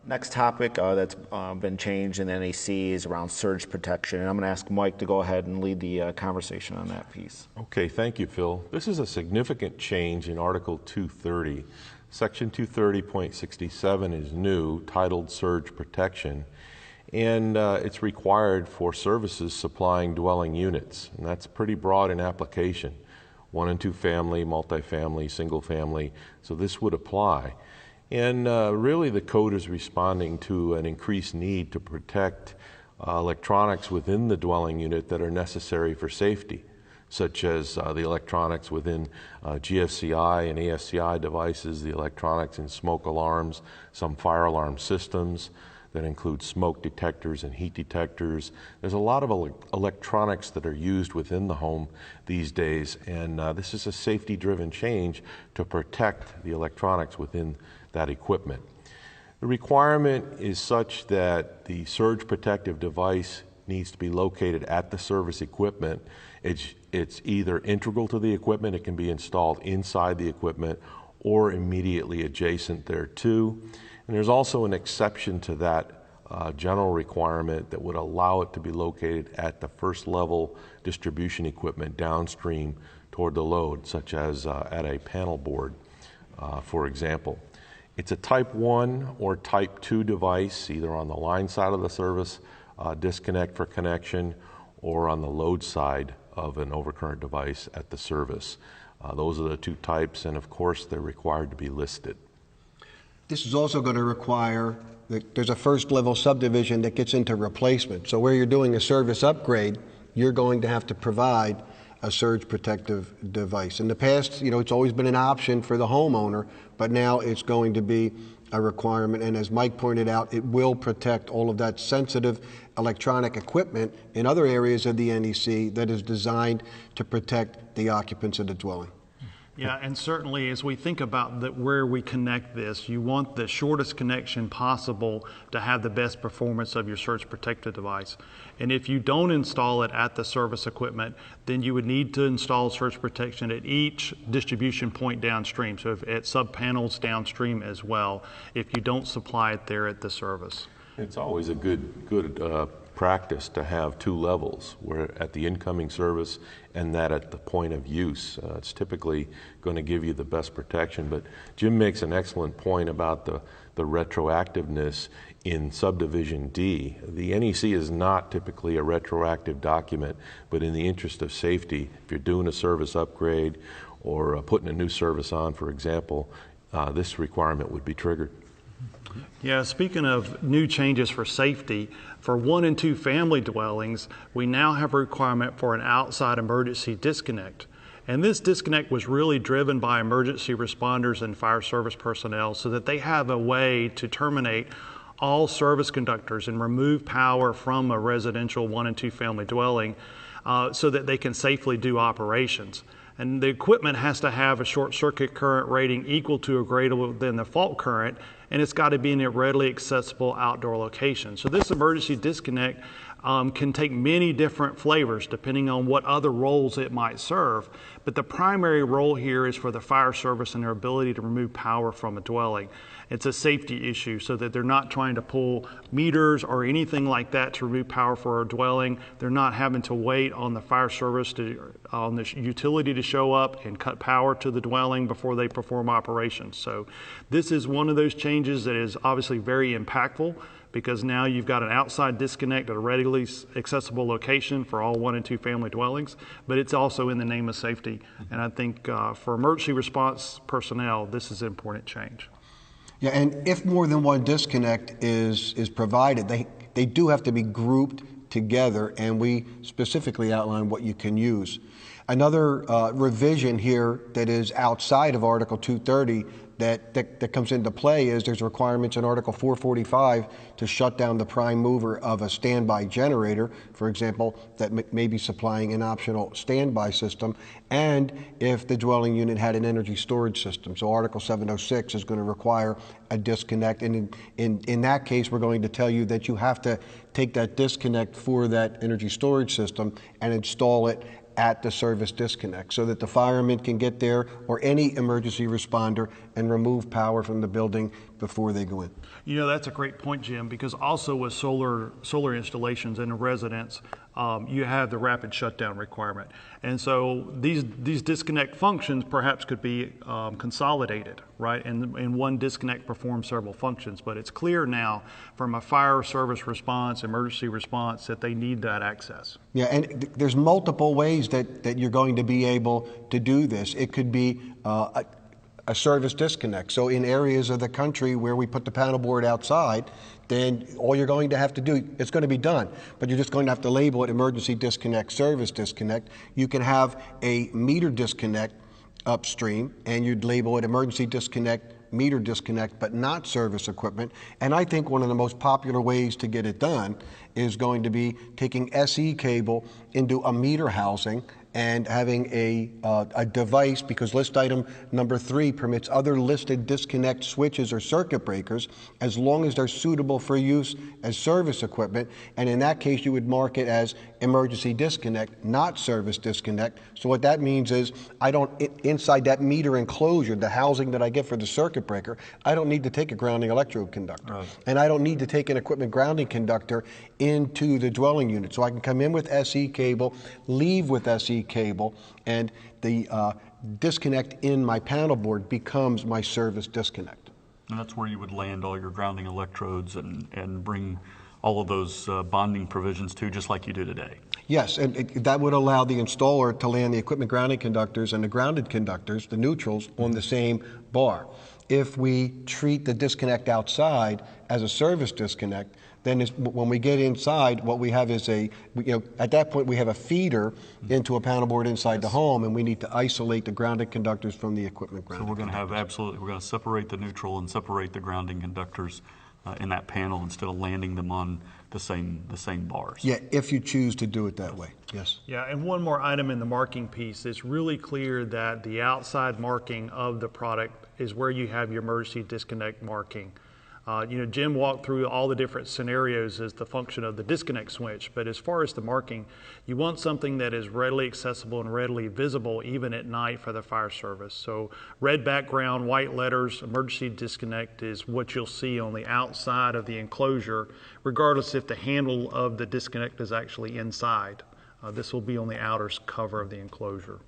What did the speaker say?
Next topic that's been changed in NEC is around surge protection. And I'm going to ask Mike to go ahead and lead the conversation on that piece. Okay, thank you, Phil. This is a significant change in Article 230. Section 230.67 is new, titled Surge Protection, and it's required for services supplying dwelling units. And that's pretty broad in application. 1 and 2 family, multifamily, single family, so this would apply. And really the code is responding to an increased need to protect electronics within the dwelling unit that are necessary for safety, such as the electronics within GFCI and ASCI devices, the electronics in smoke alarms, some fire alarm systems that include smoke detectors and heat detectors. There's a lot of electronics that are used within the home these days, and this is a safety-driven change to protect the electronics within that equipment. The requirement is such that the surge protective device needs to be located at the service equipment. It's either integral to the equipment, it can be installed inside the equipment, or immediately adjacent thereto. And there's also an exception to that general requirement that would allow it to be located at the first level distribution equipment downstream toward the load, such as at a panel board, for example. It's a type 1 or type 2 device, either on the line side of the service disconnect for connection, or on the load side of an overcurrent device at the service. Those are the 2 types, and of course they're required to be listed. This is also going to require that there's a first level subdivision that gets into replacement. So where you're doing a service upgrade, you're going to have to provide a surge protective device. In the past, it's always been an option for the homeowner, but now it's going to be a requirement. And as Mike pointed out, it will protect all of that sensitive electronic equipment in other areas of the NEC that is designed to protect the occupants of the dwelling. Yeah, and certainly as we think about where we connect this, you want the shortest connection possible to have the best performance of your surge protective device. And if you don't install it at the service equipment, then you would need to install surge protection at each distribution point downstream, so at sub-panels downstream as well, if you don't supply it there at the service. It's always a good practice to have 2 levels, where at the incoming service and that at the point of use. It's typically going to give you the best protection, but Jim makes an excellent point about the retroactiveness in subdivision D. The NEC is not typically a retroactive document, but in the interest of safety, if you're doing a service upgrade or putting a new service on, for example, this requirement would be triggered. Yeah, speaking of new changes for safety, for 1 and 2 family dwellings, we now have a requirement for an outside emergency disconnect. And this disconnect was really driven by emergency responders and fire service personnel so that they have a way to terminate all service conductors and remove power from a residential 1 and 2 family dwelling so that they can safely do operations. And the equipment has to have a short circuit current rating equal to or greater than the fault current, and it's got to be in a readily accessible outdoor location. So this emergency disconnect can take many different flavors depending on what other roles it might serve. But the primary role here is for the fire service and their ability to remove power from a dwelling. It's a safety issue so that they're not trying to pull meters or anything like that to remove power for a dwelling. They're not having to wait on the fire service on the utility to show up and cut power to the dwelling before they perform operations. So this is one of those changes that is obviously very impactful, because now you've got an outside disconnect at a readily accessible location for all 1 and 2 family dwellings, but it's also in the name of safety. And I think for emergency response personnel, this is an important change. Yeah, and if more than one disconnect is provided, they do have to be grouped together, and we specifically outline what you can use. Another revision here that is outside of Article 230 that comes into play is there's requirements in Article 445 to shut down the prime mover of a standby generator, for example, that may be supplying an optional standby system, and if the dwelling unit had an energy storage system. So Article 706 is going to require a disconnect, and in that case, we're going to tell you that you have to take that disconnect for that energy storage system and install it at the service disconnect so that the firemen can get there or any emergency responder and remove power from the building before they go in. You know, that's a great point, Jim, because also with solar installations in a residence, you have the rapid shutdown requirement. And so these disconnect functions perhaps could be consolidated, right? And one disconnect performs several functions, but it's clear now from a fire service response, emergency response, that they need that access. Yeah, and there's multiple ways that you're going to be able to do this. It could be a service disconnect. So in areas of the country where we put the panel board outside, then all you're going to have to do, it's going to be done, but you're just going to have to label it emergency disconnect, service disconnect. You can have a meter disconnect upstream, and you'd label it emergency disconnect, meter disconnect, but not service equipment. And I think one of the most popular ways to get it done is going to be taking SE cable into a meter housing and having a device, because list item number 3 permits other listed disconnect switches or circuit breakers as long as they're suitable for use as service equipment. And in that case, you would mark it as emergency disconnect, not service disconnect. So what that means is I don't, inside that meter enclosure, the housing that I get for the circuit breaker, I don't need to take a grounding electrode conductor. Right. And I don't need to take an equipment grounding conductor into the dwelling unit. So I can come in with SE cable, leave with SE cable, and the disconnect in my panel board becomes my service disconnect. And that's where you would land all your grounding electrodes and bring all of those bonding provisions to, just like you do today. Yes, and that would allow the installer to land the equipment grounding conductors and the grounded conductors, the neutrals, on the same bar. If we treat the disconnect outside as a service disconnect, then when we get inside, what we have is at that point we have a feeder into a panel board inside the home, and we need to isolate the grounded conductors from the equipment grounding. So we're going to have we're going to separate the neutral and separate the grounding conductors in that panel instead of landing them on the same bars. Yeah, if you choose to do it that way, yes. Yeah, and one more item in the marking piece. It's really clear that the outside marking of the product is where you have your emergency disconnect marking. Jim walked through all the different scenarios as the function of the disconnect switch, but as far as the marking, you want something that is readily accessible and readily visible even at night for the fire service. So red background, white letters, emergency disconnect is what you'll see on the outside of the enclosure, regardless if the handle of the disconnect is actually inside. This will be on the outer cover of the enclosure.